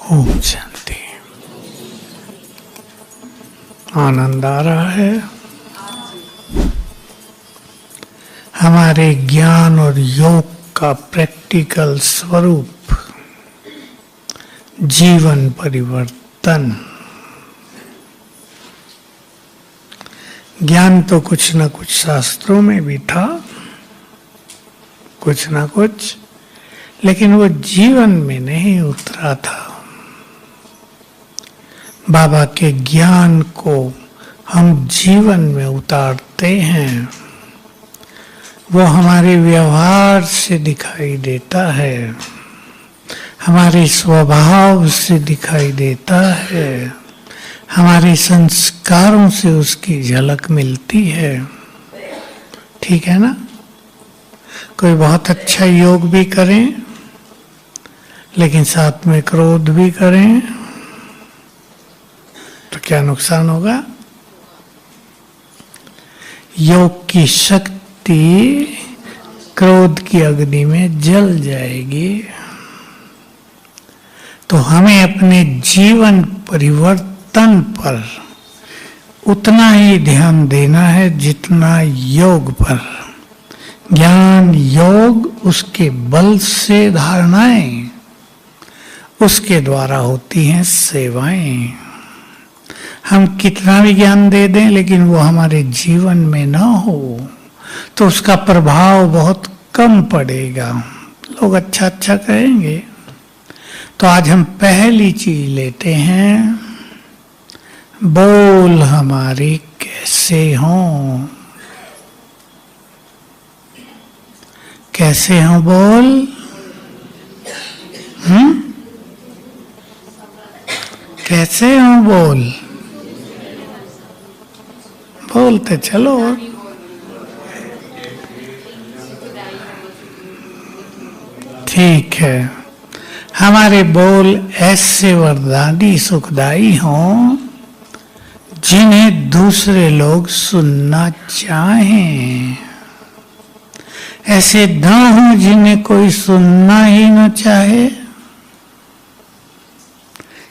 ओम शांति। आनंद आ रहा है। हमारे ज्ञान और योग का प्रैक्टिकल स्वरूप जीवन परिवर्तन। ज्ञान तो कुछ न कुछ शास्त्रों में भी था, कुछ न कुछ, लेकिन वो जीवन में नहीं उतरा था। बाबा के ज्ञान को हम जीवन में उतारते हैं, वो हमारे व्यवहार से दिखाई देता है, हमारे स्वभाव से दिखाई देता है, हमारे संस्कारों से उसकी झलक मिलती है। ठीक है ना? कोई बहुत अच्छा योग भी करें लेकिन साथ में क्रोध भी करें तो क्या नुकसान होगा? योग की शक्ति क्रोध की अग्नि में जल जाएगी। तो हमें अपने जीवन परिवर्तन पर उतना ही ध्यान देना है जितना योग पर। ज्ञान योग उसके बल से धारणाएं, उसके द्वारा होती हैं सेवाएं। हम कितना भी ज्ञान दे दें लेकिन वो हमारे जीवन में ना हो तो उसका प्रभाव बहुत कम पड़ेगा। लोग अच्छा अच्छा कहेंगे। तो आज हम पहली चीज लेते हैं, बोल हमारे कैसे हों। कैसे हों बोल? कैसे हों बोल? बोलते चलो। ठीक है, हमारे बोल ऐसे वरदानी सुखदाई हों जिन्हें दूसरे लोग सुनना चाहें। ऐसे न हो जिन्हें कोई सुनना ही न चाहे।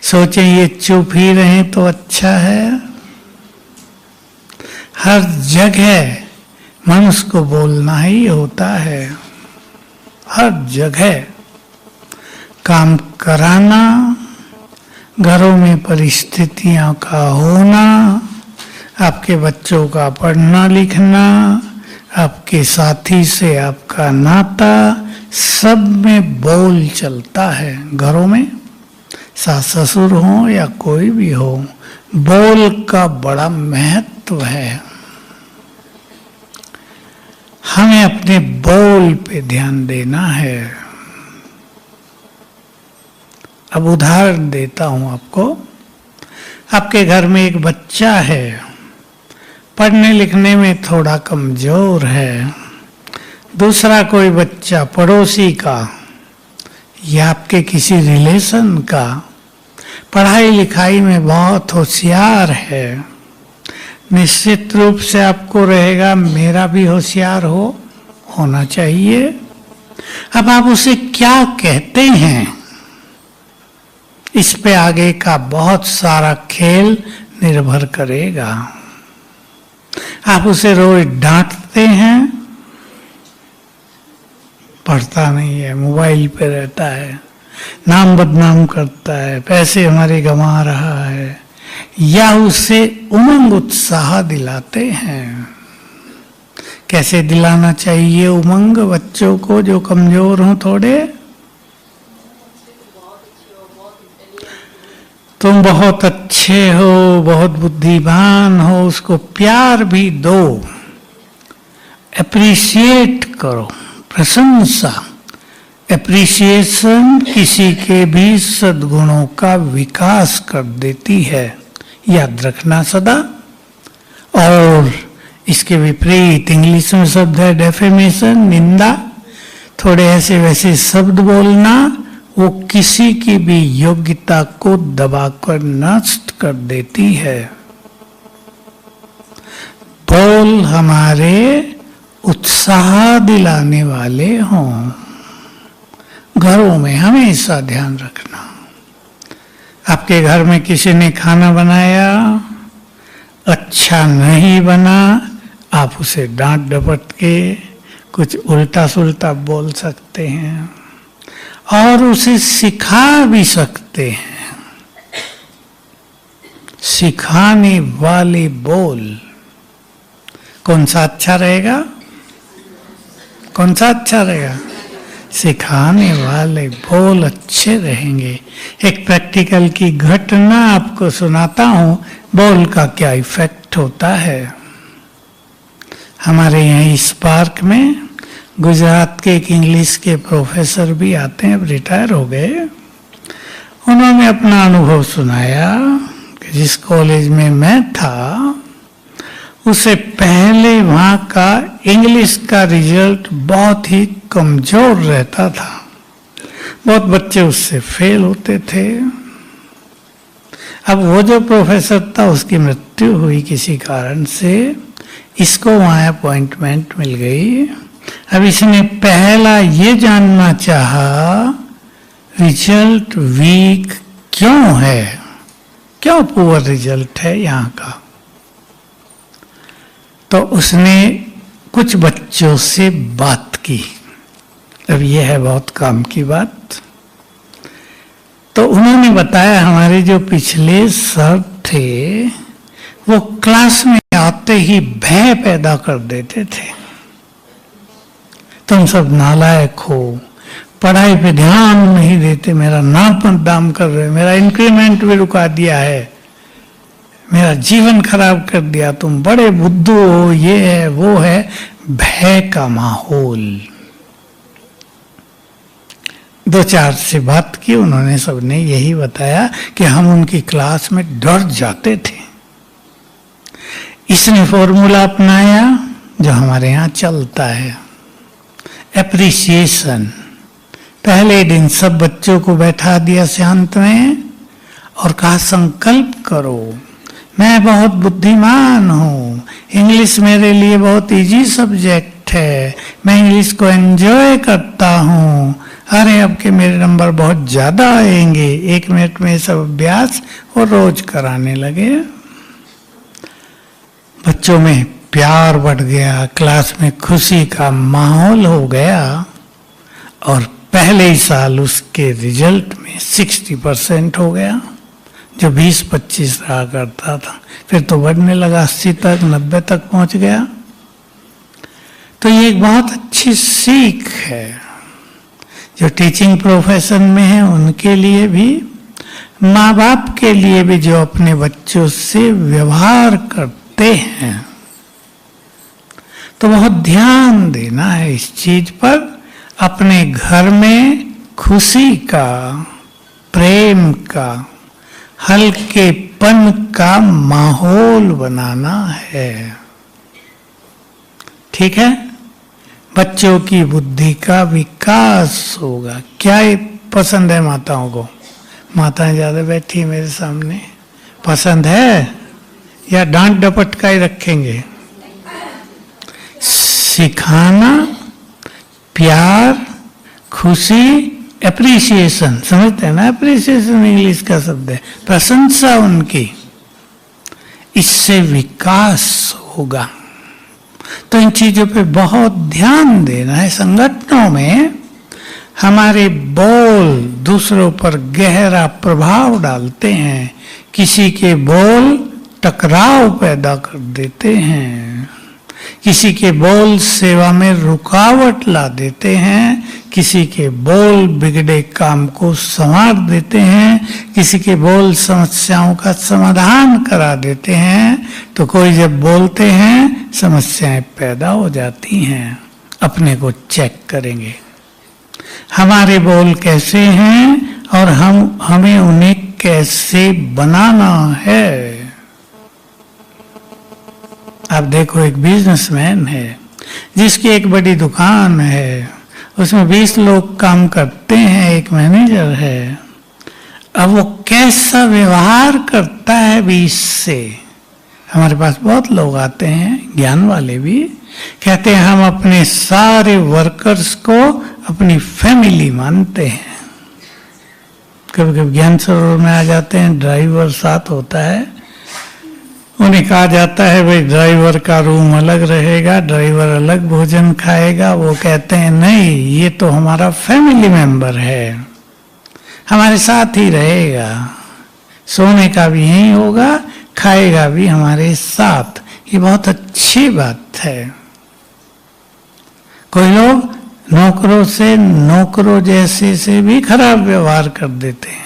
सोचें ये चुप ही रहे तो अच्छा है। हर जगह मनुष्य को बोलना ही होता है। हर जगह काम कराना, घरों में परिस्थितियों का होना, आपके बच्चों का पढ़ना लिखना, आपके साथी से आपका नाता, सब में बोल चलता है। घरों में सास ससुर हो या कोई भी हो, बोल का बड़ा महत्व है। हमें अपने बोल पे ध्यान देना है। अब उदाहरण देता हूं आपको। आपके घर में एक बच्चा है, पढ़ने लिखने में थोड़ा कमजोर है। दूसरा कोई बच्चा पड़ोसी का या आपके किसी रिलेशन का पढ़ाई लिखाई में बहुत होशियार है। निश्चित रूप से आपको रहेगा मेरा भी होशियार होना चाहिए। अब आप उसे क्या कहते हैं, इस पे आगे का बहुत सारा खेल निर्भर करेगा। आप उसे रोज डांटते हैं, पढ़ता नहीं है, मोबाइल पे रहता है, नाम बदनाम करता है, पैसे हमारे गंवा रहा है, या उसे उमंग उत्साह दिलाते हैं। कैसे दिलाना चाहिए उमंग बच्चों को जो कमजोर हों थोड़े? तुम बहुत अच्छे हो, बहुत बुद्धिमान हो, उसको प्यार भी दो, एप्रिशिएट करो, प्रशंसा। एप्रिसिएशन किसी के भी सद्गुणों का विकास कर देती है, याद रखना सदा। और इसके विपरीत इंग्लिश में शब्द है डेफेमेशन, निंदा। थोड़े ऐसे वैसे शब्द बोलना वो किसी की भी योग्यता को दबाकर नष्ट कर देती है। बोल हमारे उत्साह दिलाने वाले हों। घरों में हमेशा ध्यान रखना। आपके घर में किसी ने खाना बनाया, अच्छा नहीं बना, आप उसे डांट डपट के कुछ उल्टा सुल्टा बोल सकते हैं और उसे सिखा भी सकते हैं। सिखाने वाले बोल कौन सा अच्छा रहेगा? कौन सा अच्छा रहेगा? सिखाने वाले बोल अच्छे रहेंगे। एक प्रैक्टिकल की घटना आपको सुनाता हूं, बोल का क्या इफेक्ट होता है। हमारे यहाँ इस पार्क में गुजरात के एक इंग्लिश के प्रोफेसर भी आते हैं, अब रिटायर हो गए। उन्होंने अपना अनुभव सुनाया कि जिस कॉलेज में मैं था उससे पहले वहाँ का इंग्लिश का रिजल्ट बहुत ही कमजोर रहता था, बहुत बच्चे उससे फेल होते थे। अब वो जो प्रोफेसर था उसकी मृत्यु हुई किसी कारण से, इसको वहाँ अपॉइंटमेंट मिल गई। अब इसने पहला ये जानना चाहा रिजल्ट वीक क्यों है, क्यों पुअर रिजल्ट है यहाँ का। तो उसने कुछ बच्चों से बात की। अब ये है बहुत काम की बात। तो उन्होंने बताया हमारे जो पिछले सर थे वो क्लास में आते ही भय पैदा कर देते थे, तुम सब नालायक हो, पढ़ाई पे ध्यान नहीं देते, मेरा नाम बदनाम कर रहे, मेरा इंक्रीमेंट भी रुका दिया है, मेरा जीवन खराब कर दिया, तुम बड़े बुद्धू हो, ये है वो है। भय का माहौल। दो चार से बात की उन्होंने, सबने यही बताया कि हम उनकी क्लास में डर जाते थे। इसने फॉर्मूला अपनाया जो हमारे यहाँ चलता है, एप्रिसिएशन। पहले दिन सब बच्चों को बैठा दिया शांत में और कहा संकल्प करो मैं बहुत बुद्धिमान हूँ, इंग्लिश मेरे लिए बहुत इजी सब्जेक्ट है, मैं इंग्लिश को एंजॉय करता हूँ, अरे अब के मेरे नंबर बहुत ज़्यादा आएंगे। 1 मिनट में सब अभ्यास और रोज कराने लगे। बच्चों में प्यार बढ़ गया, क्लास में खुशी का माहौल हो गया और पहले ही साल उसके रिजल्ट में 60% हो गया, जो 20-25 रहा करता था। फिर तो बढ़ने लगा, 80 तक 90 तक पहुंच गया। तो ये एक बहुत अच्छी सीख है जो टीचिंग प्रोफेशन में है उनके लिए भी, माँ बाप के लिए भी जो अपने बच्चों से व्यवहार करते हैं। तो बहुत ध्यान देना है इस चीज पर। अपने घर में खुशी का, प्रेम का, हल्केपन का माहौल बनाना है। ठीक है, बच्चों की बुद्धि का विकास होगा। क्या पसंद है माताओं को? माताएं ज्यादा बैठी मेरे सामने, पसंद है या डांट डपट का ही रखेंगे? सिखाना, प्यार, खुशी, एप्रिसिएशन, समझते हैं ना? एप्रिसिएशन इंग्लिश का शब्द है, प्रशंसा उनकी, इससे विकास होगा। तो इन चीजों पे बहुत ध्यान देना है। संगठनों में हमारे बोल दूसरों पर गहरा प्रभाव डालते हैं। किसी के बोल टकराव पैदा कर देते हैं, किसी के बोल सेवा में रुकावट ला देते हैं, किसी के बोल बिगड़े काम को संवार देते हैं, किसी के बोल समस्याओं का समाधान करा देते हैं। तो कोई जब बोलते हैं समस्याएं पैदा हो जाती हैं। अपने को चेक करेंगे हमारे बोल कैसे हैं और हमें उन्हें कैसे बनाना है। आप देखो, एक बिजनेसमैन है जिसकी एक बड़ी दुकान है, उसमें 20 लोग काम करते हैं, एक मैनेजर है। अब वो कैसा व्यवहार करता है 20 से। हमारे पास बहुत लोग आते हैं, ज्ञान वाले भी, कहते हैं हम अपने सारे वर्कर्स को अपनी फैमिली मानते हैं। कभी कभी ज्ञान सरोवर में आ जाते हैं, ड्राइवर साथ होता है, उन्हें कहा जाता है भाई ड्राइवर का रूम अलग रहेगा, ड्राइवर अलग भोजन खाएगा। वो कहते हैं नहीं, ये तो हमारा फैमिली मेंबर है, हमारे साथ ही रहेगा, सोने का भी यही होगा, खाएगा भी हमारे साथ। ये बहुत अच्छी बात है। कोई लोग नौकरों से, नौकरों जैसे से भी खराब व्यवहार कर देते हैं।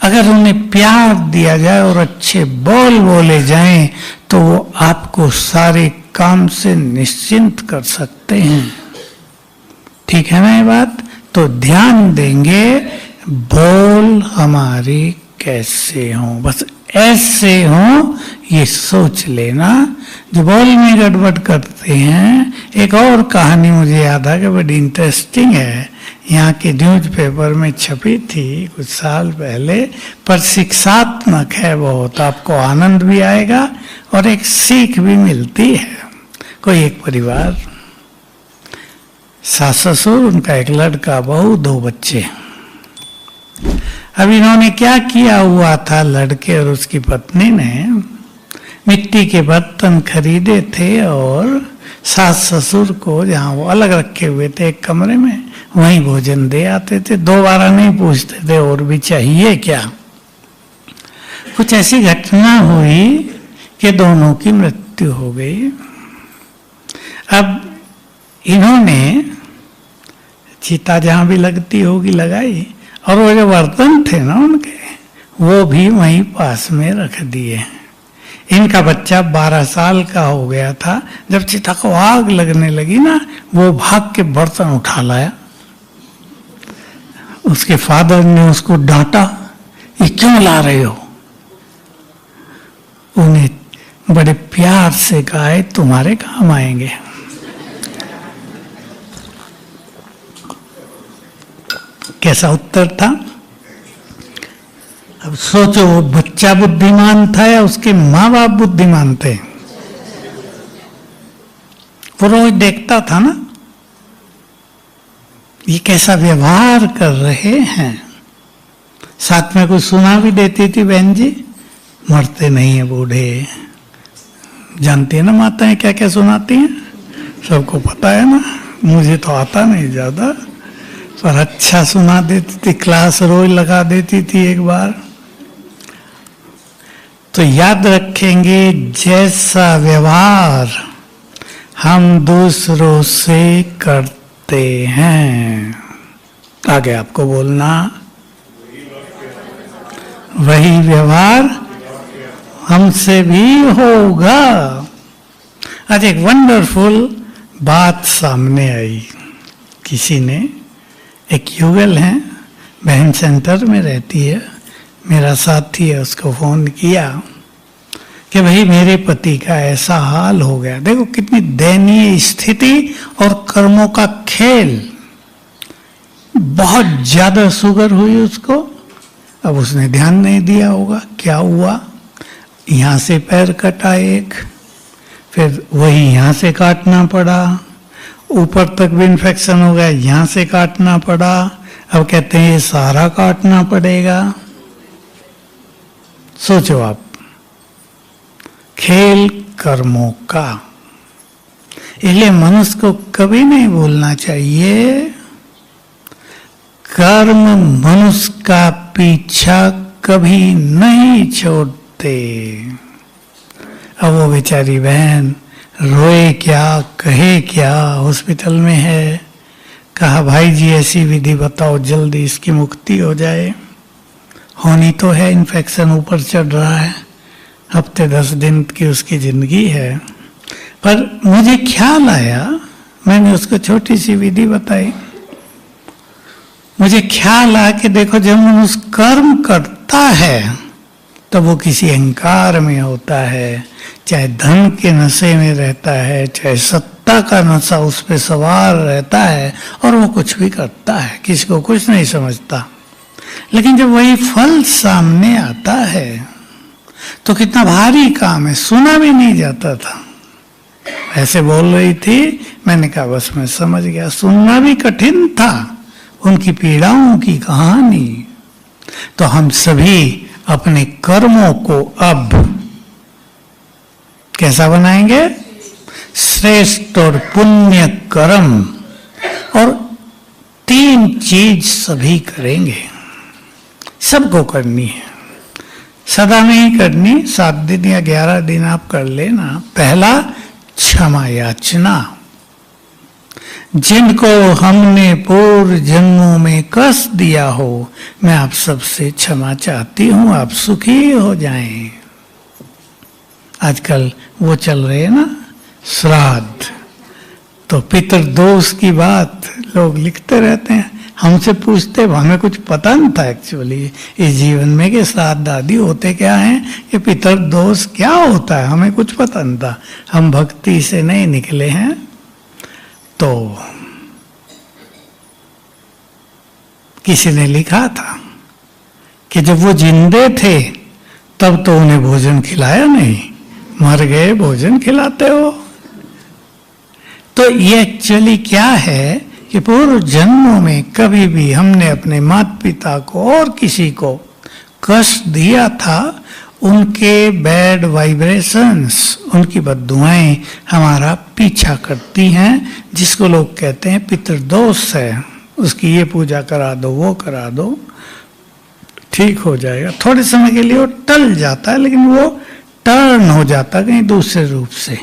अगर उन्हें प्यार दिया जाए और अच्छे बोल बोले जाएं तो वो आपको सारे काम से निश्चिंत कर सकते हैं। ठीक है ना ये बात? तो ध्यान देंगे बोल हमारे कैसे हों, बस ऐसे हों ये सोच लेना। जो बोल में गड़बड़ करते हैं, एक और कहानी मुझे याद आ कि बड़ी इंटरेस्टिंग है, यहाँ के न्यूज पेपर में छपी थी कुछ साल पहले, पर शिक्षात्मक है बहुत, आपको आनंद भी आएगा और एक सीख भी मिलती है। कोई एक परिवार, सास ससुर, उनका एक लड़का, बहू, 2 बच्चे। अब इन्होंने क्या किया हुआ था, लड़के और उसकी पत्नी ने मिट्टी के बर्तन खरीदे थे और सास ससुर को, जहाँ वो अलग रखे हुए थे एक कमरे में, वहीं भोजन दे आते थे। दोबारा नहीं पूछते थे और भी चाहिए क्या। कुछ ऐसी घटना हुई कि दोनों की मृत्यु हो गई। अब इन्होंने चिता जहाँ भी लगती होगी लगाई, और वो जो बर्तन थे ना उनके, वो भी वहीं पास में रख दिए। इनका बच्चा 12 साल का हो गया था। जब चिता को आग लगने लगी ना, वो भाग के बर्तन उठा लाया। उसके फादर ने उसको डांटा, ये क्यों ला रहे हो? उन्हें बड़े प्यार से कहा है तुम्हारे काम आएंगे। कैसा उत्तर था? अब सोचो, वो बच्चा बुद्धिमान था या उसके माँ बाप बुद्धिमान थे? वो रोज देखता था ना ये कैसा व्यवहार कर रहे हैं। साथ में कुछ सुना भी देती थी बहन जी, मरते नहीं है बूढ़े। जानती है ना माताएं क्या क्या सुनाती हैं, सबको पता है ना, मुझे तो आता नहीं ज्यादा, पर अच्छा सुना देती थी। क्लास रोज लगा देती थी एक बार। तो याद रखेंगे, जैसा व्यवहार हम दूसरों से करते हैं, आगे आपको बोलना, वही व्यवहार हमसे भी होगा। आज एक वंडरफुल बात सामने आई। किसी ने, एक युगल है, बहन सेंटर में रहती है, मेरा साथी है, उसको फोन किया कि भाई मेरे पति का ऐसा हाल हो गया। देखो कितनी दयनीय स्थिति और कर्मों का खेल। बहुत ज्यादा शुगर हुई उसको। अब उसने ध्यान नहीं दिया होगा, क्या हुआ, यहाँ से पैर कटा एक, फिर वही यहाँ से काटना पड़ा, ऊपर तक भी इन्फेक्शन हो गया, यहाँ से काटना पड़ा। अब कहते हैं ये सारा काटना पड़ेगा। सोचो आप, खेल कर्मों का। इसलिए मनुष्य को कभी नहीं भूलना चाहिए, कर्म मनुष्य का पीछा कभी नहीं छोड़ते। अब वो बेचारी बहन रोए क्या, कहे क्या, हॉस्पिटल में है। कहा भाई जी ऐसी विधि बताओ जल्दी इसकी मुक्ति हो जाए। होनी तो है, इन्फेक्शन ऊपर चढ़ रहा है, हफ्ते 10 दिन की उसकी जिंदगी है। पर मुझे ख्याल आया, मैंने उसको छोटी सी विधि बताई। मुझे ख्याल आया कि देखो, जब मनुष्य कर्म करता है तो वो किसी अहंकार में होता है, चाहे धन के नशे में रहता है, चाहे सत्ता का नशा उस पर सवार रहता है, और वो कुछ भी करता है, किसी को कुछ नहीं समझता। लेकिन जब वही फल सामने आता है तो कितना भारी काम है, सुना भी नहीं जाता था। ऐसे बोल रही थी, मैंने कहा बस मैं समझ गया, सुनना भी कठिन था उनकी पीड़ाओं की कहानी। तो हम सभी अपने कर्मों को अब कैसा बनाएंगे? श्रेष्ठ और पुण्य कर्म। और 3 चीज सभी करेंगे, सबको करनी है, सदा नहीं करनी, 7 दिन या 11 दिन आप कर लेना। पहला, क्षमा याचना। जिनको हमने पूर्व जन्मों में कष्ट दिया हो, मैं आप सबसे क्षमा चाहती हूं, आप सुखी हो जाएं। आजकल वो चल रहे हैं ना, श्राद्ध, तो पितृदोष की बात लोग लिखते रहते हैं, हमसे पूछते, हमें कुछ पता नहीं था एक्चुअली इस जीवन में कि श्राद्ध आदि होते क्या हैं, ये पितृदोष क्या होता है, हमें कुछ पता नहीं था, हम भक्ति से नहीं निकले हैं। तो किसी ने लिखा था कि जब वो जिंदे थे तब तो उन्हें भोजन खिलाया नहीं, मर गए भोजन खिलाते हो। तो ये एक्चुअली क्या है कि पूर्व जन्मों में कभी भी हमने अपने माता पिता को और किसी को कष्ट दिया था, उनके बैड वाइब्रेशंस, उनकी बद्दुआएं हमारा पीछा करती हैं, जिसको लोग कहते हैं पितृदोष है। उसकी ये पूजा करा दो, वो करा दो, ठीक हो जाएगा। थोड़े समय के लिए वो टल जाता है, लेकिन वो टर्न हो जाता है कहीं दूसरे रूप से,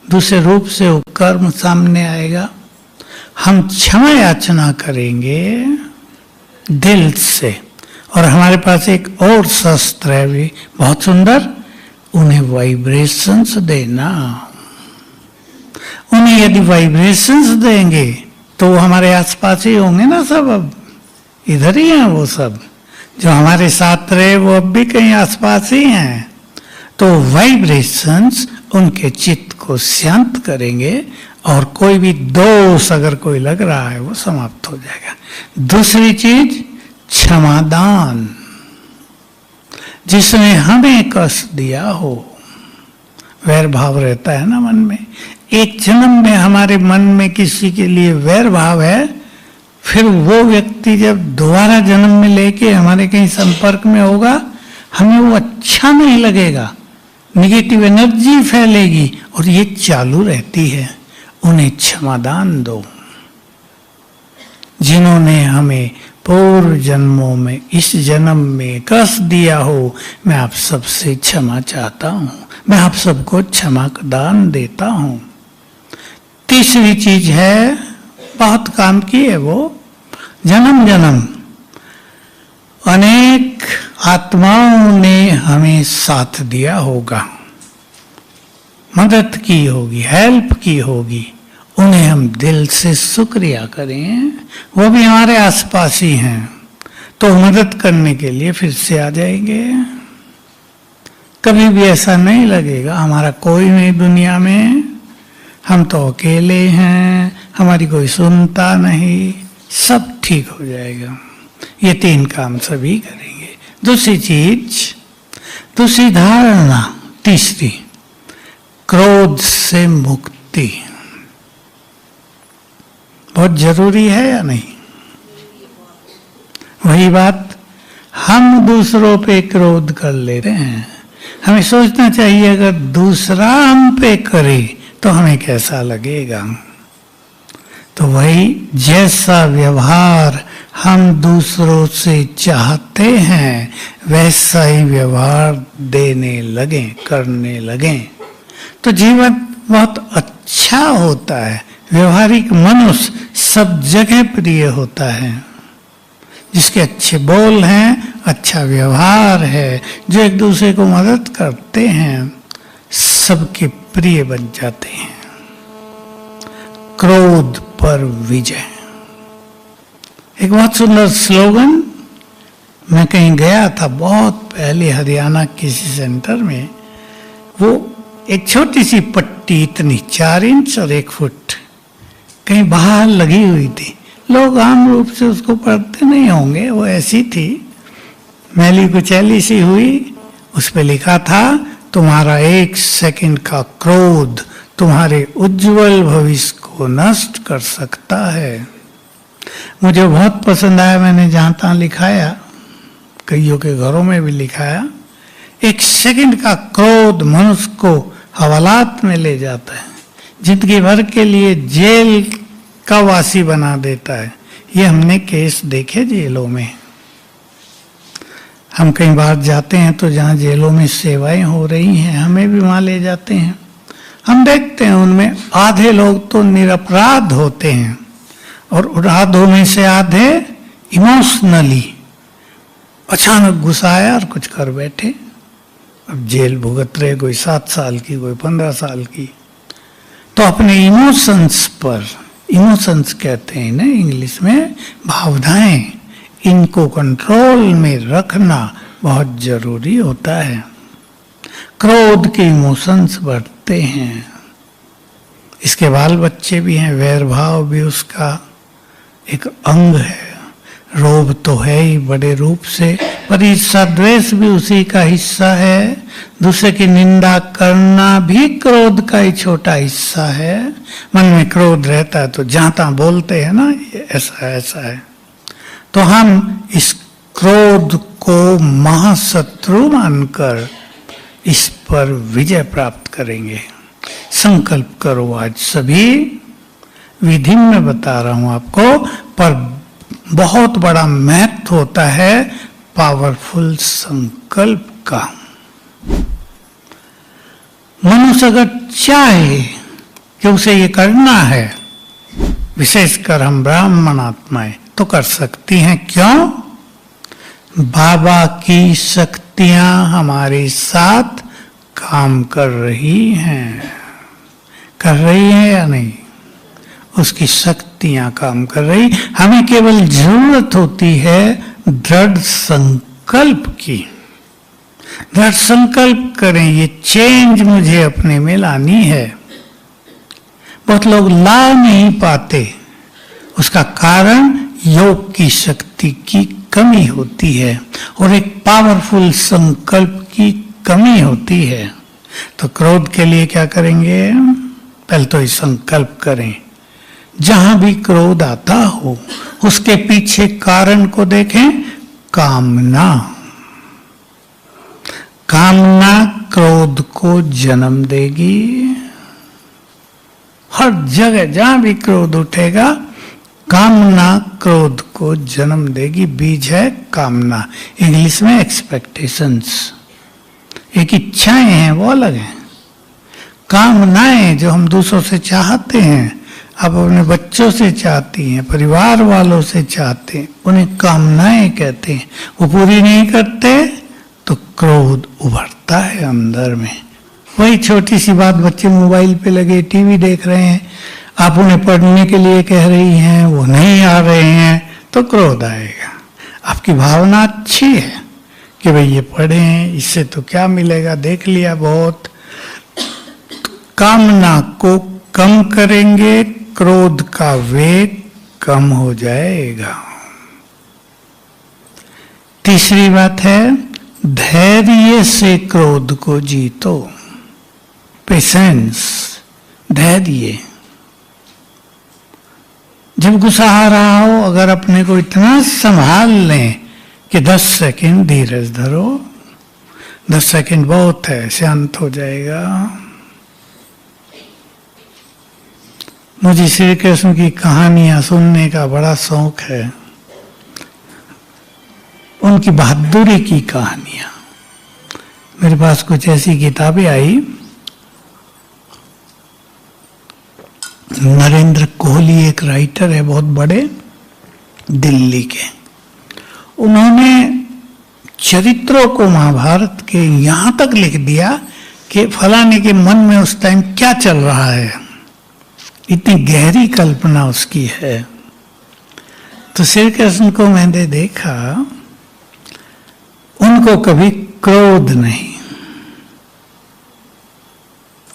दूसरे रूप से वो कर्म सामने आएगा। हम क्षमा याचना करेंगे दिल से, और हमारे पास एक और शस्त्र है भी बहुत सुंदर, उन्हें वाइब्रेशंस देना। उन्हें यदि वाइब्रेशंस देंगे तो वो हमारे आसपास ही होंगे ना, सब अब इधर ही हैं, वो सब जो हमारे साथ रहे वो अब भी कहीं आसपास ही हैं। तो वाइब्रेशंस उनके चित्त को शांत करेंगे और कोई भी दोष अगर कोई लग रहा है वो समाप्त हो जाएगा। दूसरी चीज, क्षमादान। जिसने हमें कष्ट दिया हो, वैर भाव रहता है ना मन में, एक जन्म में हमारे मन में किसी के लिए वैर भाव है, फिर वो व्यक्ति जब दोबारा जन्म में लेके हमारे कहीं संपर्क में होगा, हमें वो अच्छा नहीं लगेगा, निगेटिव एनर्जी फैलेगी और ये चालू रहती है। उन्हें क्षमादान दो। जिन्होंने हमें पूर्व जन्मों में, इस जन्म में कष्ट दिया हो, मैं आप सबसे क्षमा चाहता हूं, मैं आप सबको क्षमा का दान देता हूं। तीसरी चीज है, बहुत काम की है वो, जन्म जन्म अनेक आत्माओं ने हमें साथ दिया होगा, मदद की होगी, हेल्प की होगी, उन्हें हम दिल से शुक्रिया करें। वो भी हमारे आसपास ही हैं, तो मदद करने के लिए फिर से आ जाएंगे। कभी भी ऐसा नहीं लगेगा हमारा कोई नहीं दुनिया में, हम तो अकेले हैं, हमारी कोई सुनता नहीं, सब ठीक हो जाएगा। ये 3 काम सभी करेंगे। दूसरी चीज, दूसरी धारणा, तीसरी, क्रोध से मुक्ति। बहुत जरूरी है या नहीं? वही बात, हम दूसरों पे क्रोध कर लेते हैं। हमें सोचना चाहिए अगर दूसरा हम पे करे तो हमें कैसा लगेगा। तो वही, जैसा व्यवहार हम दूसरों से चाहते हैं वैसा ही व्यवहार देने लगे, करने लगे, तो जीवन बहुत अच्छा होता है। व्यवहारिक मनुष्य सब जगह प्रिय होता है। जिसके अच्छे बोल हैं, अच्छा व्यवहार है, जो एक दूसरे को मदद करते हैं, सबके प्रिय बन जाते हैं। क्रोध पर विजय, एक बहुत सुंदर स्लोगन। मैं कहीं गया था बहुत पहले हरियाणा किसी सेंटर में, वो एक छोटी सी पट्टी इतनी 4 इंच और 1 फुट कहीं बाहर लगी हुई थी। लोग आम रूप से उसको पढ़ते नहीं होंगे, वो ऐसी थी, मैली कुचैली सी हुई। उस पर लिखा था, तुम्हारा 1 सेकंड का क्रोध तुम्हारे उज्जवल भविष्य को नष्ट कर सकता है। मुझे बहुत पसंद आया, मैंने जहां तहां लिखाया, कईयों के घरों में भी लिखा है। एक सेकंड का क्रोध मनुष्य को हवालात में ले जाता है, जिंदगी भर के लिए जेल का वासी बना देता है। ये हमने केस देखे जेलों में। हम कई बार जाते हैं तो जहाँ जेलों में सेवाएं हो रही हैं, हमें भी वहाँ ले जाते हैं। हम देखते हैं उनमें आधे लोग तो निरपराध होते हैं और आधों में से आधे इमोशनली अचानक गुस्सा आया और कुछ कर बैठे। अब जेल भुगत रहे, कोई 7 साल की, कोई 15 साल की। तो अपने इमोशंस पर, इमोशंस कहते हैं ना इंग्लिश में, भावनाएं, इनको कंट्रोल में रखना बहुत जरूरी होता है। क्रोध के इमोशंस बढ़ते हैं। इसके बाल बच्चे भी हैं, वैर भाव भी उसका एक अंग है। रोब तो है ही बड़े रूप से, पर ईर्ष्या द्वेष भी उसी का हिस्सा है। दूसरे की निंदा करना भी क्रोध का ही छोटा हिस्सा है। मन में क्रोध रहता है तो जहां तहां बोलते हैं ना, ये ऐसा ऐसा है। तो हम इस क्रोध को महाशत्रु मानकर इस पर विजय प्राप्त करेंगे। संकल्प करो आज सभी। विधि में बता रहा हूं आपको, पर बहुत बड़ा महत्व होता है पावरफुल संकल्प का। मनुष्य अगर चाहे कि उसे ये करना है, विशेषकर हम ब्राह्मण आत्माएं, तो कर सकती हैं। क्यों? बाबा की शक्तियां हमारे साथ काम कर रही हैं। कर रही है या नहीं? उसकी शक्तियां काम कर रही। हमें केवल जरूरत होती है दृढ़ संकल्प की। दृढ़ संकल्प करें, ये चेंज मुझे अपने में लानी है। बहुत लोग ला नहीं पाते, उसका कारण योग की शक्ति की कमी होती है और एक पावरफुल संकल्प की कमी होती है। तो क्रोध के लिए क्या करेंगे? पहले तो ये संकल्प करें, जहां भी क्रोध आता हो उसके पीछे कारण को देखें। कामना, कामना क्रोध को जन्म देगी। हर जगह जहां भी क्रोध उठेगा, कामना क्रोध को जन्म देगी। बीज है कामना, इंग्लिश में एक्सपेक्टेशंस। एक इच्छाएं हैं वो अलग है। कामनाएं जो हम दूसरों से चाहते हैं, आप अपने बच्चों से चाहती हैं, परिवार वालों से चाहते हैं, उन्हें कामनाएं कहते हैं। वो पूरी नहीं करते तो क्रोध उभरता है अंदर में। वही छोटी सी बात, बच्चे मोबाइल पे लगे टीवी देख रहे हैं, आप उन्हें पढ़ने के लिए कह रही हैं, वो नहीं आ रहे हैं, तो क्रोध आएगा। आपकी भावना अच्छी है कि भाई ये पढ़ें, इससे तो क्या मिलेगा, देख लिया बहुत। कामना को कम करेंगे, क्रोध का वेग कम हो जाएगा। तीसरी बात है, धैर्य से क्रोध को जीतो। पेशेंस, धैर्य। जब गुस्सा आ रहा हो, अगर अपने को इतना संभाल लें कि 10 सेकंड धीरज धरो, 10 सेकंड बहुत है, शांत हो जाएगा। मुझे श्री कृष्ण की कहानियां सुनने का बड़ा शौक है, उनकी बहादुरी की कहानियां। मेरे पास कुछ ऐसी किताबें आई। नरेंद्र कोहली एक राइटर है बहुत बड़े, दिल्ली के। उन्होंने चरित्रों को महाभारत के यहां तक लिख दिया कि फलाने के मन में उस टाइम क्या चल रहा है। इतनी गहरी कल्पना उसकी है। तो श्री कृष्ण को मैंने देखा, उनको कभी क्रोध नहीं।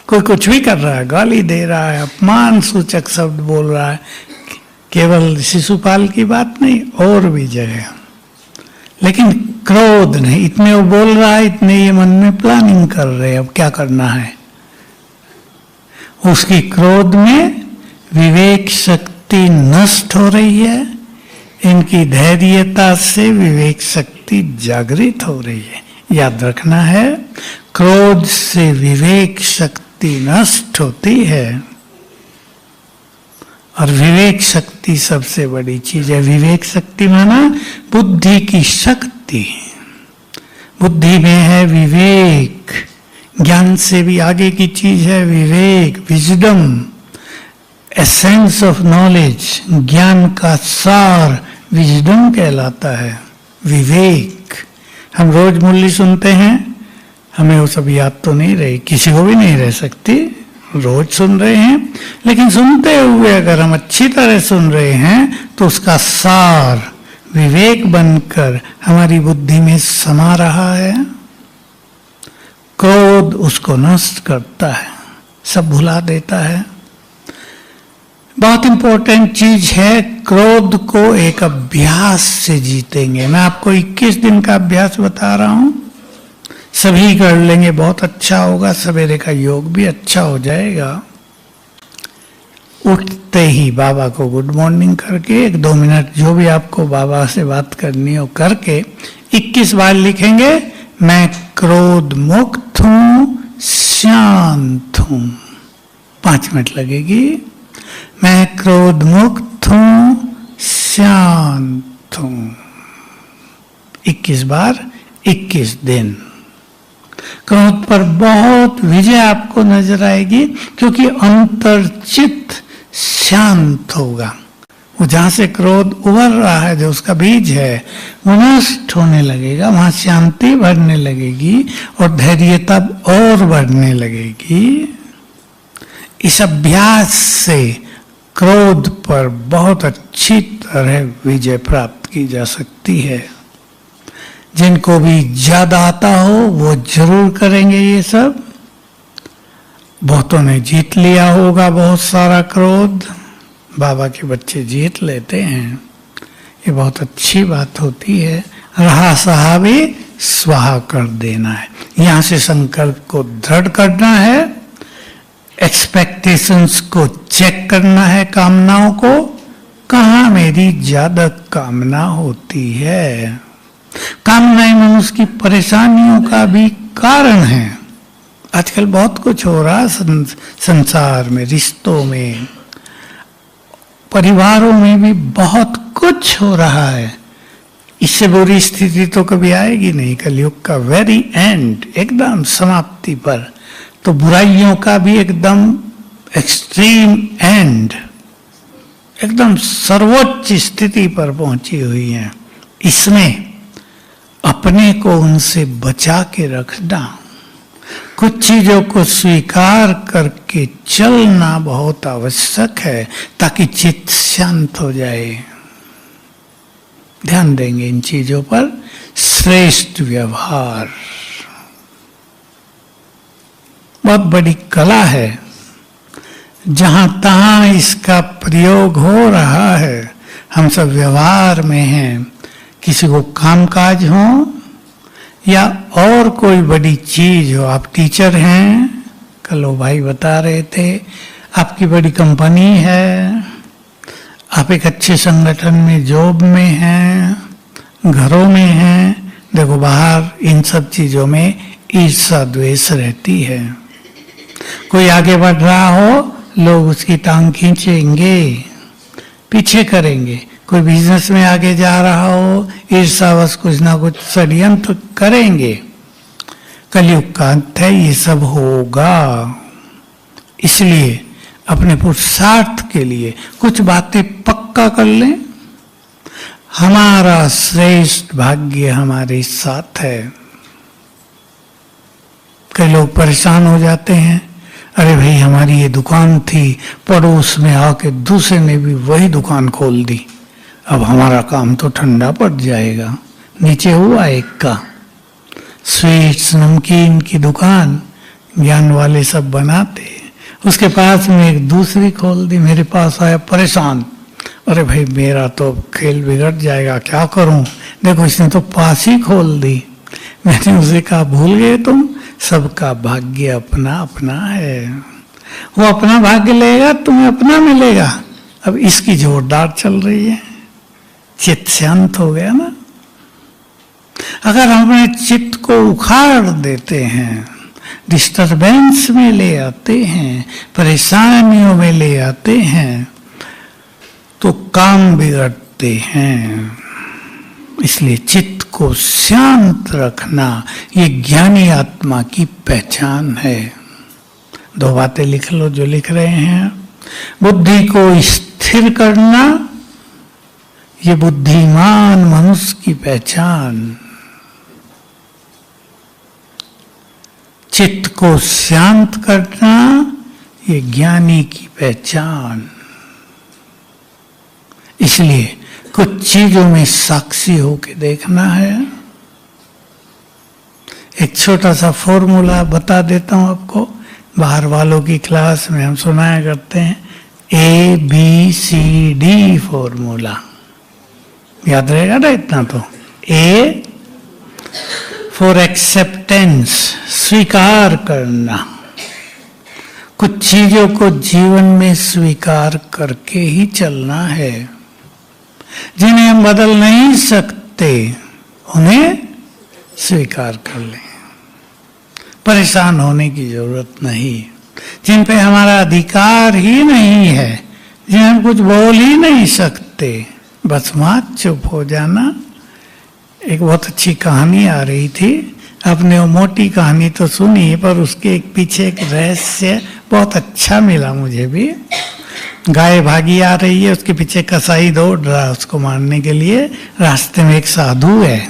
कोई कुछ भी कर रहा है, गाली दे रहा है, अपमान सूचक शब्द बोल रहा है, केवल शिशुपाल की बात नहीं, और भी जगह, लेकिन क्रोध नहीं। इतने वो बोल रहा है, इतने ये मन में प्लानिंग कर रहे हैं अब क्या करना है। उसकी क्रोध में विवेक शक्ति नष्ट हो रही है। इनकी धैर्यता से विवेक शक्ति शक्ति जागृत हो रही है। याद रखना है, क्रोध से विवेक शक्ति नष्ट होती है, और विवेक शक्ति सबसे बड़ी चीज है। विवेक शक्ति माना बुद्धि की शक्ति। बुद्धि में है विवेक, ज्ञान से भी आगे की चीज है विवेक, विजडम, एसेंस ऑफ नॉलेज, ज्ञान का सार विजडम कहलाता है, विवेक। हम रोज मुरली सुनते हैं, हमें वो सब याद तो नहीं रही, किसी को भी नहीं रह सकती, रोज सुन रहे हैं, लेकिन सुनते हुए अगर हम अच्छी तरह सुन रहे हैं तो उसका सार विवेक बनकर हमारी बुद्धि में समा रहा है। क्रोध उसको नष्ट करता है, सब भुला देता है। बहुत इंपॉर्टेंट चीज है, क्रोध को एक अभ्यास से जीतेंगे। मैं आपको 21 दिन का अभ्यास बता रहा हूं, सभी कर लेंगे, बहुत अच्छा होगा। सवेरे का योग भी अच्छा हो जाएगा। उठते ही बाबा को गुड मॉर्निंग करके 1-2 मिनट जो भी आपको बाबा से बात करनी हो करके 21 बार लिखेंगे, मैं क्रोध मुक्त हूं, शांत हूं। 5 मिनट लगेगी। मैं क्रोध मुक्त हूं, शांत हूं। 21 बार, 21 दिन। क्रोध पर बहुत विजय आपको नजर आएगी, क्योंकि अंतर्चित्त शांत होगा। वो जहां से क्रोध उभर रहा है, जो उसका बीज है, वो नष्ट होने लगेगा, वहां शांति बढ़ने लगेगी और धैर्यता और बढ़ने लगेगी। इस अभ्यास से क्रोध पर बहुत अच्छी तरह विजय प्राप्त की जा सकती है। जिनको भी ज्यादा आता हो वो जरूर करेंगे ये सब। बहुतों ने जीत लिया होगा बहुत सारा क्रोध, बाबा के बच्चे जीत लेते हैं, ये बहुत अच्छी बात होती है। रहा सहा भी स्वाहा कर देना है। यहां से संकल्प को दृढ़ करना है, एक्सपेक्टेशंस को चेक करना है, कामनाओं को, कहां मेरी ज्यादा कामना होती है। कामनाएं मनुष्य की परेशानियों का भी कारण है। आजकल बहुत कुछ हो रहा है संसार में, रिश्तों में, परिवारों में भी बहुत कुछ हो रहा है। इससे बुरी स्थिति तो कभी आएगी नहीं। कलयुग का वेरी एंड, एकदम समाप्ति पर, तो बुराइयों का भी एकदम एक्सट्रीम एंड, एकदम सर्वोच्च स्थिति पर पहुंची हुई है। इसमें अपने को उनसे बचा के रखना, कुछ चीजों को स्वीकार करके चलना बहुत आवश्यक है, ताकि चित्त शांत हो जाए। ध्यान देंगे इन चीजों पर। श्रेष्ठ व्यवहार बहुत बड़ी कला है। जहां तहां इसका प्रयोग हो रहा है। हम सब व्यवहार में हैं। किसी को कामकाज हो या और कोई बड़ी चीज हो, आप टीचर हैं, कल वो भाई बता रहे थे, आपकी बड़ी कंपनी है, आप एक अच्छे संगठन में जॉब में हैं, घरों में हैं। देखो बाहर इन सब चीजों में ईर्ष्या द्वेष रहती है। कोई आगे बढ़ रहा हो, लोग उसकी टांग खींचेंगे, पीछे करेंगे। कोई बिजनेस में आगे जा रहा हो, ईर्ष्यावश कुछ ना कुछ षड्यंत्र करेंगे। कलयुग का अंत है, ये सब होगा। इसलिए अपने पुरुषार्थ के लिए कुछ बातें पक्का कर लें। हमारा श्रेष्ठ भाग्य हमारे साथ है। कई लोग परेशान हो जाते हैं, अरे भाई हमारी ये दुकान थी, पड़ोस में आके दूसरे ने भी वही दुकान खोल दी, अब हमारा काम तो ठंडा पड़ जाएगा। नीचे हुआ एक का स्वीट्स नमकीन की दुकान, ज्ञान वाले सब बनाते, उसके पास में एक दूसरी खोल दी। मेरे पास आया परेशान, अरे भाई मेरा तो खेल बिगड़ जाएगा, क्या करूं। देखो इसने तो पास ही खोल दी। मैंने उसे कहा भूल गए तुम, सबका भाग्य अपना अपना है। वो अपना भाग्य लेगा, तुम्हें अपना मिलेगा। अब इसकी जोरदार चल रही है, चित्त शांत हो गया ना। अगर हम अपने चित्त को उखाड़ देते हैं, डिस्टरबेंस में ले आते हैं, परेशानियों में ले आते हैं, तो काम बिगड़ते हैं। इसलिए चित्त को शांत रखना ये ज्ञानी आत्मा की पहचान है। 2 बातें लिख लो जो लिख रहे हैं। बुद्धि को स्थिर करना ये बुद्धिमान मनुष्य की पहचान, चित्त को शांत करना ये ज्ञानी की पहचान। इसलिए कुछ चीजों में साक्षी होके देखना है। एक छोटा सा फॉर्मूला बता देता हूं आपको, बाहर वालों की क्लास में हम सुनाया करते हैं, ABCD फॉर्मूला। याद रहेगा ना इतना तो। A फॉर एक्सेप्टेंस, स्वीकार करना। कुछ चीजों को जीवन में स्वीकार करके ही चलना है। जिन्हें हम बदल नहीं सकते उन्हें स्वीकार कर लें, परेशान होने की जरूरत नहीं। जिन पे हमारा अधिकार ही नहीं है, जिन्हें हम कुछ बोल ही नहीं सकते, बस वहां चुप हो जाना। एक बहुत अच्छी कहानी आ रही थी, आपने वो मोटी कहानी तो सुनी, पर उसके एक पीछे एक रहस्य बहुत अच्छा मिला मुझे भी। गाय भागी आ रही है, उसके पीछे कसाई दौड़ रहा है उसको मारने के लिए। रास्ते में एक साधु है।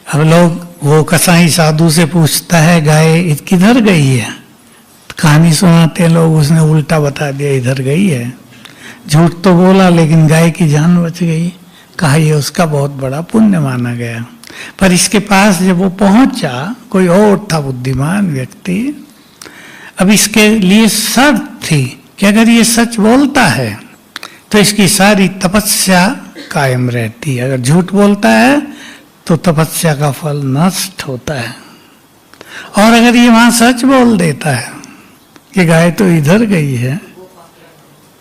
अब लोग, वो कसाई साधु से पूछता है गाय किधर गई है, तो कहानी सुनाते हैं लोग, उसने उल्टा बता दिया इधर गई है। झूठ तो बोला लेकिन गाय की जान बच गई। कहा ये उसका बहुत बड़ा पुण्य माना गया। पर इसके पास जब वो पहुंचा, कोई और था बुद्धिमान व्यक्ति। अब इसके लिए शर्त थी कि अगर ये सच बोलता है तो इसकी सारी तपस्या कायम रहती है, अगर झूठ बोलता है तो तपस्या का फल नष्ट होता है। और अगर ये वहां सच बोल देता है कि गाय तो इधर गई है,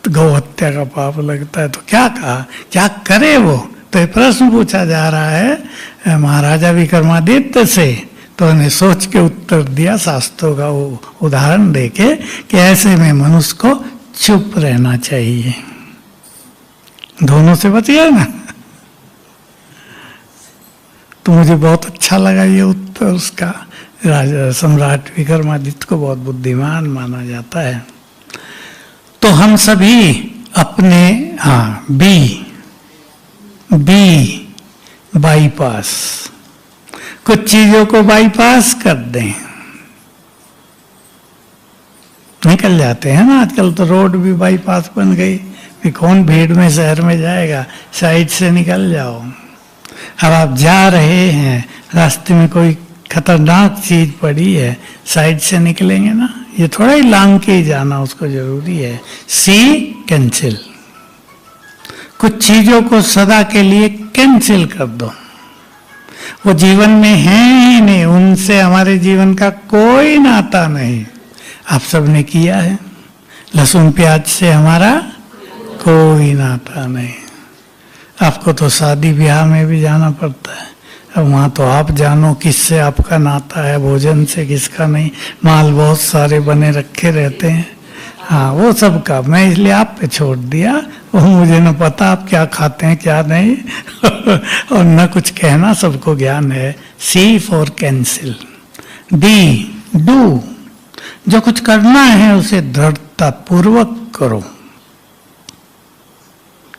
तो गौ हत्या का पाप लगता है। तो क्या कहा, क्या करे वो? तो ये प्रश्न पूछा जा रहा है महाराजा विक्रमादित्य से। तो उन्हें सोच के उत्तर दिया, शास्त्रों का वो उदाहरण देके कि ऐसे में मनुष्य को चुप रहना चाहिए। दोनों से बच गया ना। तो मुझे बहुत अच्छा लगा ये उत्तर उसका। राजा सम्राट विक्रमादित्य को बहुत बुद्धिमान माना जाता है। तो हम सभी अपने बी बाईपास, कुछ चीजों को बाईपास कर दें, निकल जाते हैं ना। आजकल तो रोड भी बाईपास बन गई, कि कौन भीड़ में शहर में जाएगा, साइड से निकल जाओ। अब आप जा रहे हैं, रास्ते में कोई खतरनाक चीज पड़ी है, साइड से निकलेंगे ना। ये थोड़ा ही लांग के ही जाना उसको जरूरी है। सी कैंसिल, कुछ चीजों को सदा के लिए कैंसिल कर दो। वो जीवन में है ही नहीं, उनसे हमारे जीवन का कोई नाता नहीं। आप सबने किया है, लहसुन प्याज से हमारा कोई नाता नहीं। आपको तो शादी ब्याह में भी जाना पड़ता है, अब वहाँ तो आप जानो किससे आपका नाता है, भोजन से किसका नहीं। माल बहुत सारे बने रखे रहते हैं। हाँ, वो सब का मैं इसलिए आप पे छोड़ दिया। वो मुझे न पता आप क्या खाते हैं क्या नहीं और न कुछ कहना, सबको ज्ञान है। सी फॉर कैंसिल। डी डू, जो कुछ करना है उसे दृढ़ता पूर्वक करो,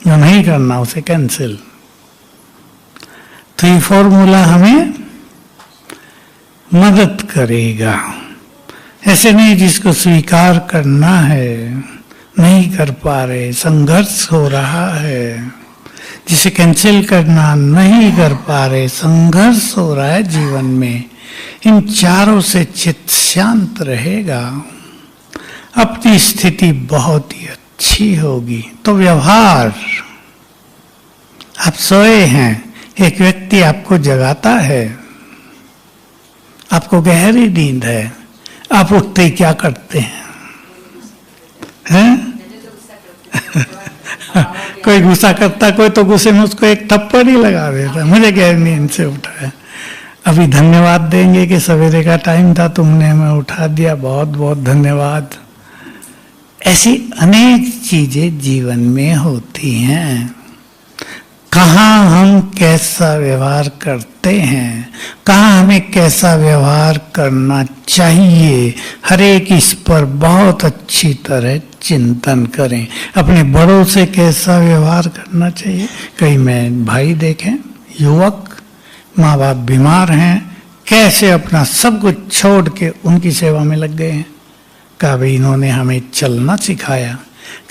जो नहीं करना उसे कैंसिल। तो ये फॉर्मूला हमें मदद करेगा। ऐसे नहीं जिसको स्वीकार करना है नहीं कर पा रहे, संघर्ष हो रहा है, जिसे कैंसिल करना नहीं कर पा रहे, संघर्ष हो रहा है जीवन में, इन चारों से चित्त शांत रहेगा, अपनी स्थिति बहुत ही अच्छी होगी। तो व्यवहार, आप सोए हैं, एक व्यक्ति आपको जगाता है, आपको गहरी नींद है, आप उठते ही क्या करते हैं? कोई कोई गुस्सा करता, कोई तो गुस्से में उसको एक थप्पड़ ही लगा देता। मुझे गहरी नींद से उठाया। अभी धन्यवाद देंगे कि सवेरे का टाइम था, तुमने हमें उठा दिया, बहुत बहुत धन्यवाद। ऐसी अनेक चीजें जीवन में होती हैं। कहाँ हम कैसा व्यवहार करते हैं, कहाँ हमें कैसा व्यवहार करना चाहिए, हर एक इस पर बहुत अच्छी तरह चिंतन करें। अपने बड़ों से कैसा व्यवहार करना चाहिए। कई में भाई देखें, युवक, माँ बाप बीमार हैं, कैसे अपना सब कुछ छोड़ के उनकी सेवा में लग गए हैं। कभी इन्होंने हमें चलना सिखाया,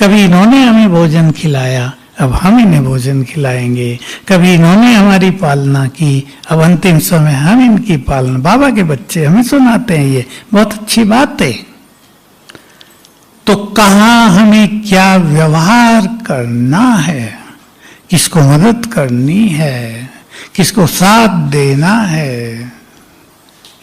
कभी इन्होंने हमें भोजन खिलाया, अब हम इन्हें भोजन खिलाएंगे। कभी इन्होंने हमारी पालना की, अब अंतिम समय हम इनकी पालना। बाबा के बच्चे हमें सुनाते हैं, ये बहुत अच्छी बात है। तो कहाँ हमें क्या व्यवहार करना है, किसको मदद करनी है, किसको साथ देना है,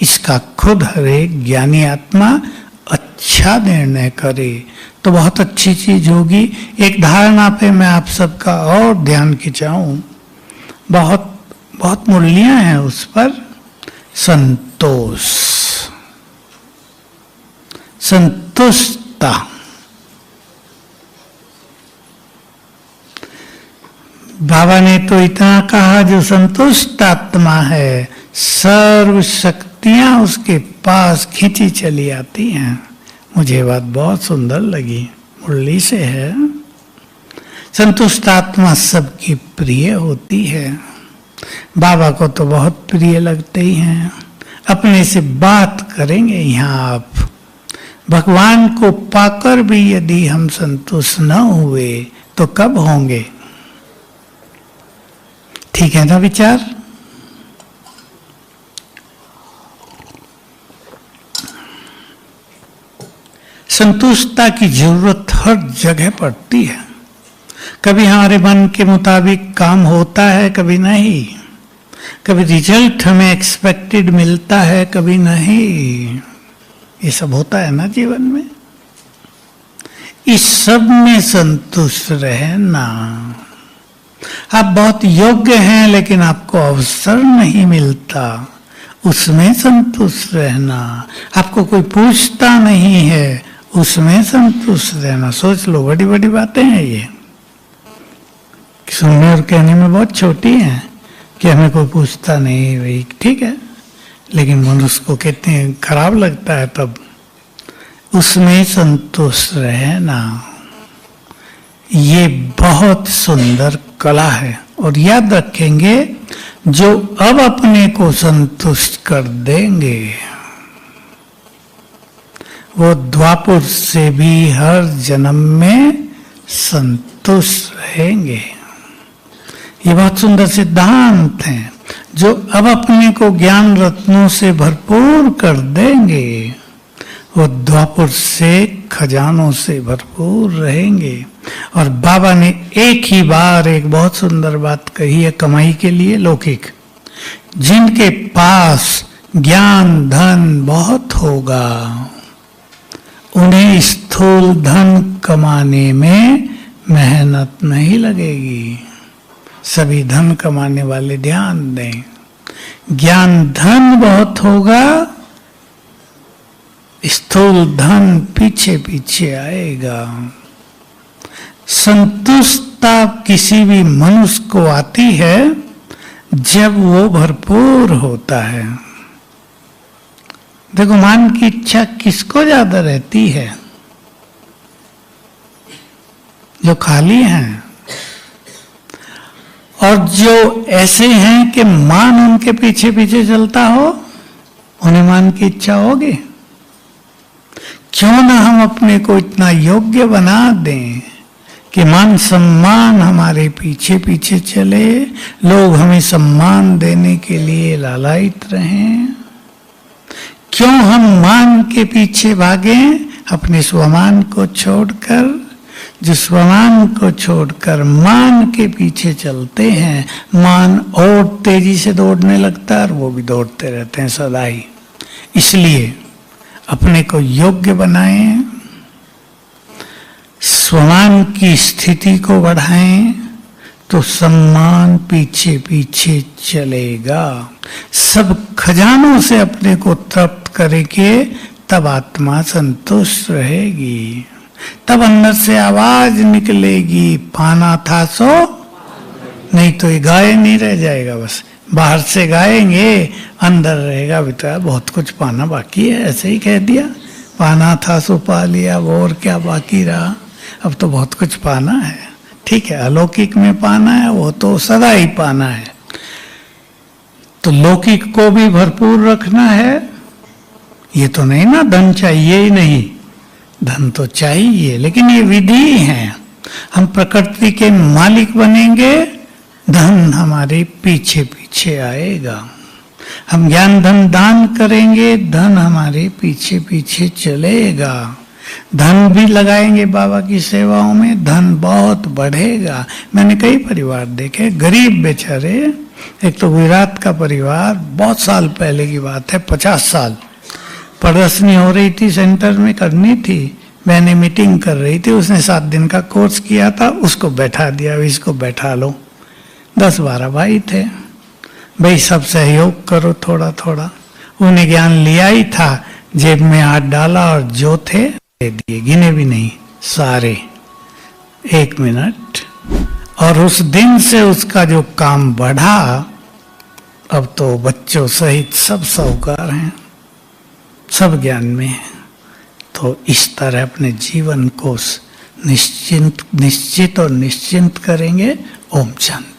इसका खुद हर एक ज्ञानी आत्मा अच्छा निर्णय करे तो बहुत अच्छी चीज होगी। एक धारणा पे मैं आप सबका और ध्यान खिंचाऊं, बहुत बहुत मूल्य हैं उस पर। संतोष, संतुष्टता। बाबा ने तो इतना कहा, जो संतुष्ट आत्मा है सर्व शक्तियां उसके पास खींची चली आती हैं। मुझे बात बहुत सुंदर लगी, मुरली से है। संतुष्ट आत्मा सबकी प्रिय होती है। बाबा को तो बहुत प्रिय लगते ही हैं। अपने से बात करेंगे यहाँ आप, भगवान को पाकर भी यदि हम संतुष्ट न हुए तो कब होंगे। ठीक है ना विचार। संतुष्टता की जरूरत हर जगह पड़ती है। कभी हमारे मन के मुताबिक काम होता है, कभी नहीं। कभी रिजल्ट हमें एक्सपेक्टेड मिलता है, कभी नहीं। ये सब होता है ना जीवन में। इस सब में संतुष्ट रहना। आप बहुत योग्य हैं लेकिन आपको अवसर नहीं मिलता, उसमें संतुष्ट रहना। आपको कोई पूछता नहीं है, उसमें संतुष्ट रहना। सोच लो, बड़ी बड़ी बातें हैं ये, सुनने और कहने में बहुत छोटी हैं कि हमें कोई पूछता नहीं, भाई ठीक है, लेकिन मनुष्य को कहते हैं खराब लगता है। तब उसमें संतुष्ट रहना, ये बहुत सुंदर कला है। और याद रखेंगे, जो अब अपने को संतुष्ट कर देंगे वो द्वापर से भी हर जन्म में संतुष्ट रहेंगे। ये बहुत सुंदर सिद्धांत हैं। जो अब अपने को ज्ञान रत्नों से भरपूर कर देंगे वो द्वापर से खजानों से भरपूर रहेंगे। और बाबा ने एक ही बार एक बहुत सुंदर बात कही है कमाई के लिए, लौकिक। जिनके पास ज्ञान धन बहुत होगा उन्हें स्थूल धन कमाने में मेहनत नहीं लगेगी। सभी धन कमाने वाले ध्यान दें, ज्ञान धन बहुत होगा, स्थूल धन पीछे पीछे आएगा। संतुष्टता किसी भी मनुष्य को आती है जब वो भरपूर होता है। देखो, मान की इच्छा किसको ज्यादा रहती है? जो खाली हैं, और जो ऐसे हैं कि मान उनके पीछे पीछे चलता हो, उन्हें मान की इच्छा होगी। क्यों ना हम अपने को इतना योग्य बना दें कि मान सम्मान हमारे पीछे पीछे चले, लोग हमें सम्मान देने के लिए लालायित रहें। क्यों हम मान के पीछे भागें, अपने स्वमान को छोड़कर? जो स्वमान को छोड़कर मान के पीछे चलते हैं, मान और तेजी से दौड़ने लगता है और वो भी दौड़ते रहते हैं सदा ही। इसलिए अपने को योग्य बनाएं, स्वमान की स्थिति को बढ़ाएं, तो सम्मान पीछे पीछे चलेगा। सब खजानों से अपने को तृप्त करके तब आत्मा संतुष्ट रहेगी। तब अंदर से आवाज निकलेगी, पाना था सो, नहीं तो ये गाय नहीं रह जाएगा। बस बाहर से गाएंगे, अंदर रहेगा बेटा बहुत कुछ पाना बाकी है, ऐसे ही कह दिया, पाना था सो पा लिया, वो और क्या बाकी रहा, अब तो बहुत कुछ पाना है। ठीक है, अलौकिक में पाना है, वो तो सदा ही पाना है। तो लौकिक को भी भरपूर रखना है। ये तो नहीं ना धन चाहिए ही नहीं, धन तो चाहिए, लेकिन ये विधि है। हम प्रकृति के मालिक बनेंगे, धन हमारे पीछे पीछे आएगा। हम ज्ञान धन दान करेंगे, धन हमारे पीछे पीछे चलेगा। धन भी लगाएंगे बाबा की सेवाओं में, धन बहुत बढ़ेगा। मैंने कई परिवार देखे, गरीब बेचारे। एक तो गुजरात का परिवार, बहुत साल पहले की बात है, 50 साल, प्रदर्शनी हो रही थी, सेंटर में करनी थी, मैंने मीटिंग कर रही थी, उसने 7 दिन का कोर्स किया था, उसको बैठा दिया, इसको बैठा लो। 10-12 भाई थे, भाई सब सहयोग करो थोड़ा थोड़ा। उन्हें ज्ञान लिया ही था, जेब में हाथ डाला और जो थे दे दिए, गिने भी नहीं सारे, 1 मिनट। और उस दिन से उसका जो काम बढ़ा, अब तो बच्चों सहित सब साहूकार हैं, सब ज्ञान में है। तो इस तरह अपने जीवन को निश्चित और निश्चिंत करेंगे। ओम शांति।